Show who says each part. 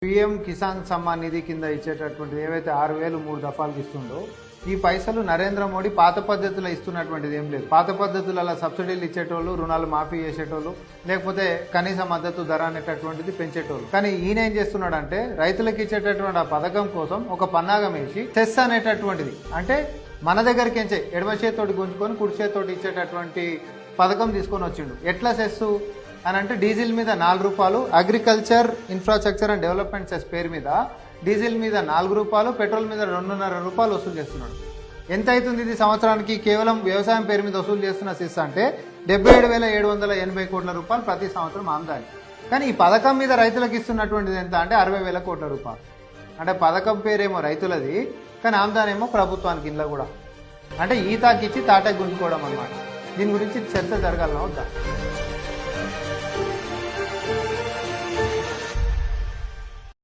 Speaker 1: PM Kisan Samman Nidhi కింద ఇచ్చేటటువంటిది ఏవైతే 6,000 3 దఫాలకు ఇస్తుండో ఈ పైసలు నరేంద్ర మోడీ పాత పద్ధతిలో ఇస్తున్నటువంటిది ఏం లేదు. పాత పద్ధతులలో సబ్సిడీలు ఇచ్చేటోళ్ళు, రుణాలు మాఫీ చేసేటోళ్ళు, లేకపోతే కనీస మద్దతు ధర అనేటటువంటిది పెంచేటోళ్ళు. కానీ ఈయన ఏం చేస్తున్నాడంటే రైతులకు ఇచ్చేటటువంటి ఆ పథకం కోసం ఒక పన్నాగం వేసి సెస్ అనేటటువంటిది, అంటే మన దగ్గరికి ఎంచే ఎడమ చేతితోటి గుంజుకొని కుడి చేతితోటి ఇచ్చేటటువంటి పథకం తీసుకొని వచ్చిండు. ఎట్లా సెస్ అని అంటే డీజిల్ మీద 4 రూపాయలు, agriculture infrastructure and development cess పేరు మీద డీజిల్ మీద 4 రూపాయలు, పెట్రోల్ మీద 2.5 రూపాయలు వసూలు చేస్తున్నాడు. ఎంత అవుతుంది ఇది సంవత్సరానికి? కేవలం వ్యవసాయం పేరు మీద వసూలు చేస్తున్న సెస్ అంటే 77,780 కోట్ల రూపాయలు ప్రతి సంవత్సరం ఆదాయం. కానీ ఈ పథకం మీద రైతులకు ఇస్తున్నటువంటిది ఎంత అంటే 60,000 కోట్ల రూపాయలు. అంటే పథకం పేరేమో రైతులది, కానీ ఆమ్దానేమో ప్రభుత్వానికి ఇంట్లో కూడా. అంటే ఈ తాకిచ్చి తాటకి గుంజుకోవడం అన్నమాట. దీని గురించి చర్చ జరగాలన్నా వద్దా?